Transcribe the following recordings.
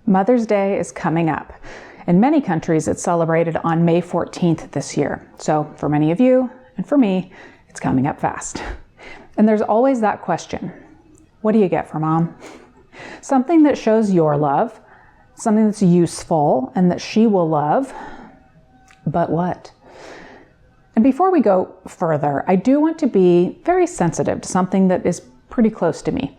Mother's Day is coming up. In many countries, it's celebrated on May 14th this year. So for many of you, and for me, it's coming up fast. And there's always that question, what do you get for mom? Something that shows your love, something that's useful and that she will love, but what? And before we go further, I do want to be very sensitive to something that is pretty close to me.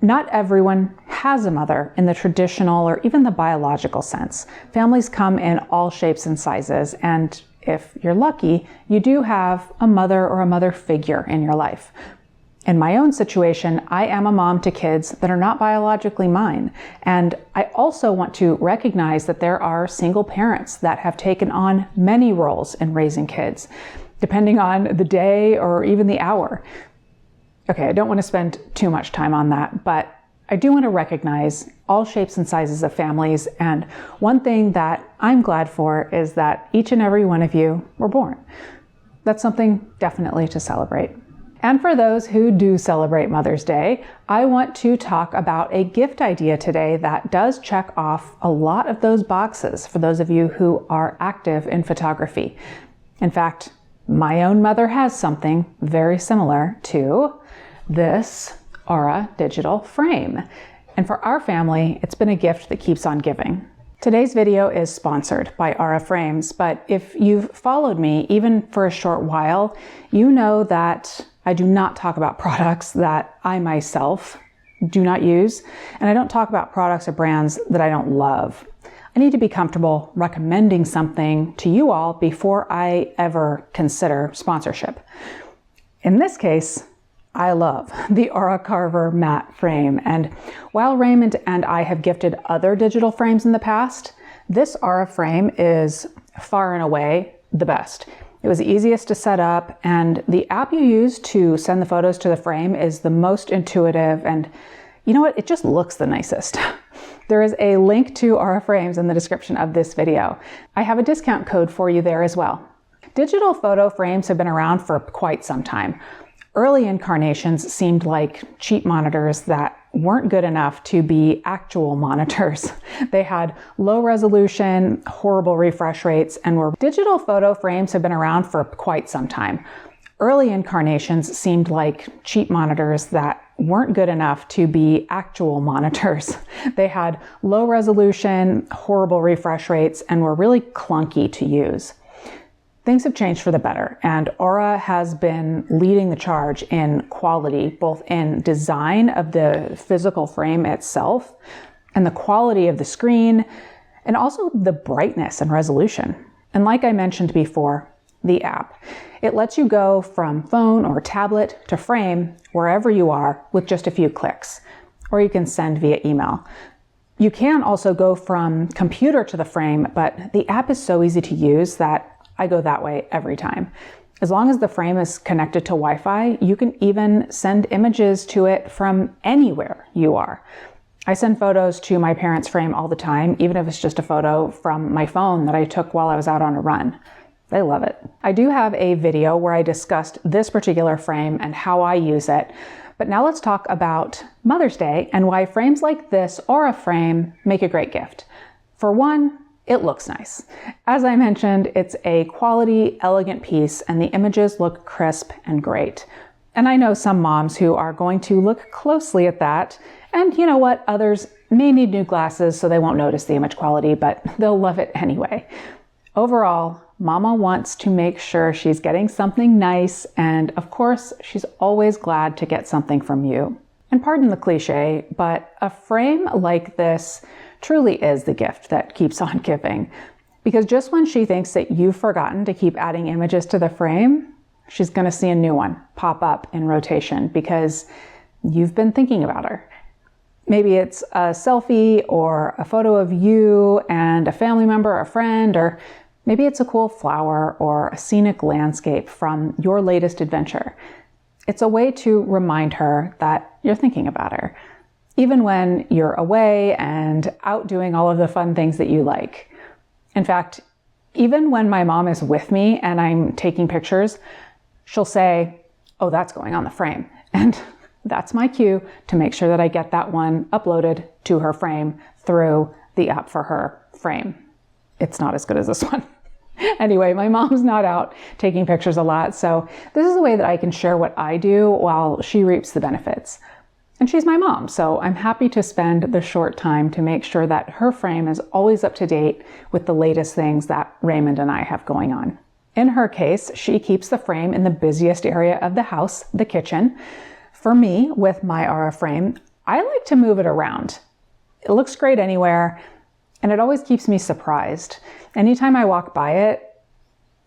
Not everyone has a mother in the traditional or even the biological sense. Families come in all shapes and sizes, and if you're lucky, you do have a mother or a mother figure in your life. In my own situation, I am a mom to kids that are not biologically mine. And I also want to recognize that there are single parents that have taken on many roles in raising kids, depending on the day or even the hour. Okay, I don't want to spend too much time on that, but I do want to recognize all shapes and sizes of families. And one thing that I'm glad for is that each and every one of you were born. That's something definitely to celebrate. And for those who do celebrate Mother's Day, I want to talk about a gift idea today that does check off a lot of those boxes for those of you who are active in photography. In fact, my own mother has something very similar to this Aura digital frame. And for our family, it's been a gift that keeps on giving. Today's video is sponsored by Aura Frames, but if you've followed me even for a short while, you know that I do not talk about products that I myself do not use, and I don't talk about products or brands that I don't love. I need to be comfortable recommending something to you all before I ever consider sponsorship. In this case, I love the Aura Carver matte frame, and while Raymond and I have gifted other digital frames in the past, this Aura frame is far and away the best. It was the easiest to set up, and the app you use to send the photos to the frame is the most intuitive, and you know what? It just looks the nicest. There is a link to Aura Frames in the description of this video. I have a discount code for you there as well. Digital photo frames have been around for quite some time. Early incarnations seemed like cheap monitors that weren't good enough to be actual monitors. They had low resolution, horrible refresh rates, and digital photo frames have been around for quite some time. Early incarnations seemed like cheap monitors that weren't good enough to be actual monitors. They had low resolution, horrible refresh rates, and were really clunky to use. Things have changed for the better, and Aura has been leading the charge in quality, both in design of the physical frame itself and the quality of the screen, and also the brightness and resolution. And like I mentioned before, the app. It lets you go from phone or tablet to frame wherever you are with just a few clicks, or you can send via email. You can also go from computer to the frame, but the app is so easy to use that I go that way every time. As long as the frame is connected to Wi-Fi, you can even send images to it from anywhere you are. I send photos to my parents' frame all the time, even if it's just a photo from my phone that I took while I was out on a run. They love it. I do have a video where I discussed this particular frame and how I use it, but now let's talk about Mother's Day and why frames like this Aura frame make a great gift. For one, it looks nice. As I mentioned, it's a quality, elegant piece, and the images look crisp and great. And I know some moms who are going to look closely at that, and you know what? Others may need new glasses so they won't notice the image quality, but they'll love it anyway. Overall, Mama wants to make sure she's getting something nice, and of course, she's always glad to get something from you. And pardon the cliche, but a frame like this truly is the gift that keeps on giving. Because just when she thinks that you've forgotten to keep adding images to the frame, she's going to see a new one pop up in rotation because you've been thinking about her. Maybe it's a selfie or a photo of you and a family member or a friend, or maybe it's a cool flower or a scenic landscape from your latest adventure. It's a way to remind her that you're thinking about her, even when you're away and out doing all of the fun things that you like. In fact, even when my mom is with me and I'm taking pictures, she'll say, "Oh, that's going on the frame." And that's my cue to make sure that I get that one uploaded to her frame through the Up For Her frame. It's not as good as this one. Anyway, my mom's not out taking pictures a lot, so this is a way that I can share what I do while she reaps the benefits. And she's my mom, so I'm happy to spend the short time to make sure that her frame is always up to date with the latest things that Raymond and I have going on. In her case, she keeps the frame in the busiest area of the house, the kitchen. For me, with my Aura frame, I like to move it around. It looks great anywhere, and it always keeps me surprised. Anytime I walk by it,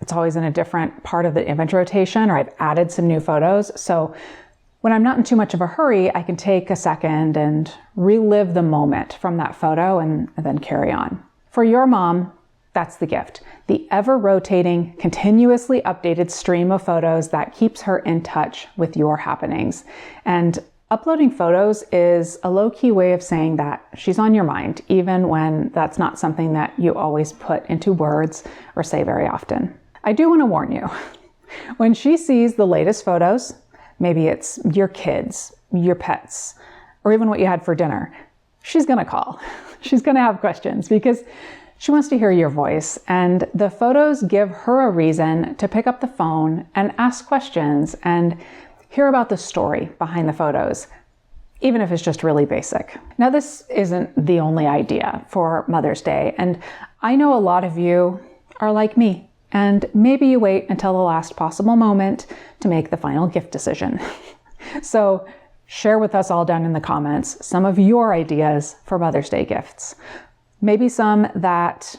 it's always in a different part of the image rotation, or I've added some new photos. So when I'm not in too much of a hurry, I can take a second and relive the moment from that photo and then carry on. For your mom, that's the gift. The ever-rotating, continuously updated stream of photos that keeps her in touch with your happenings. And uploading photos is a low-key way of saying that she's on your mind, even when that's not something that you always put into words or say very often. I do want to warn you, when she sees the latest photos, maybe it's your kids, your pets, or even what you had for dinner, she's going to call. She's going to have questions because she wants to hear your voice, and the photos give her a reason to pick up the phone and ask questions and hear about the story behind the photos, even if it's just really basic. Now, this isn't the only idea for Mother's Day, and I know a lot of you are like me, and maybe you wait until the last possible moment to make the final gift decision. So share with us all down in the comments some of your ideas for Mother's Day gifts. Maybe some that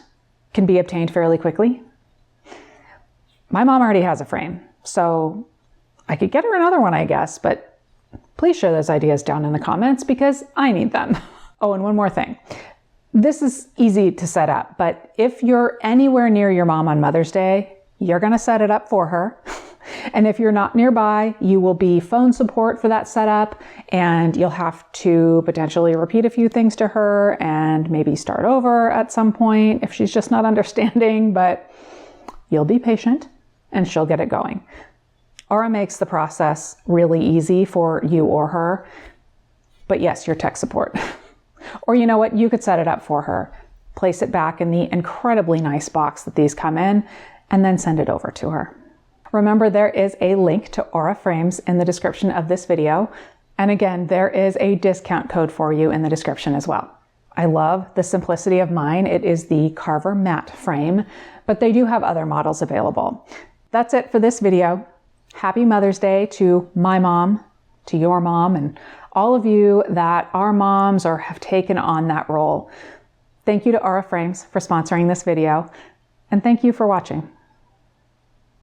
can be obtained fairly quickly. My mom already has a frame, so I could get her another one, I guess, but please share those ideas down in the comments because I need them. Oh, and one more thing. This is easy to set up, but if you're anywhere near your mom on Mother's Day, you're going to set it up for her. And if you're not nearby, you will be phone support for that setup, and you'll have to potentially repeat a few things to her and maybe start over at some point if she's just not understanding, but you'll be patient and she'll get it going. Aura makes the process really easy for you or her, but yes, your tech support. Or you know what, you could set it up for her, place it back in the incredibly nice box that these come in, and then send it over to her. Remember, there is a link to Aura frames in the description of this video. And again, there is a discount code for you in the description as well. I love the simplicity of mine. It is the Carver matte frame, but they do have other models available. That's it for this video. Happy Mother's Day to my mom, to your mom, and all of you that are moms or have taken on that role. Thank you to Aura Frames for sponsoring this video, and thank you for watching.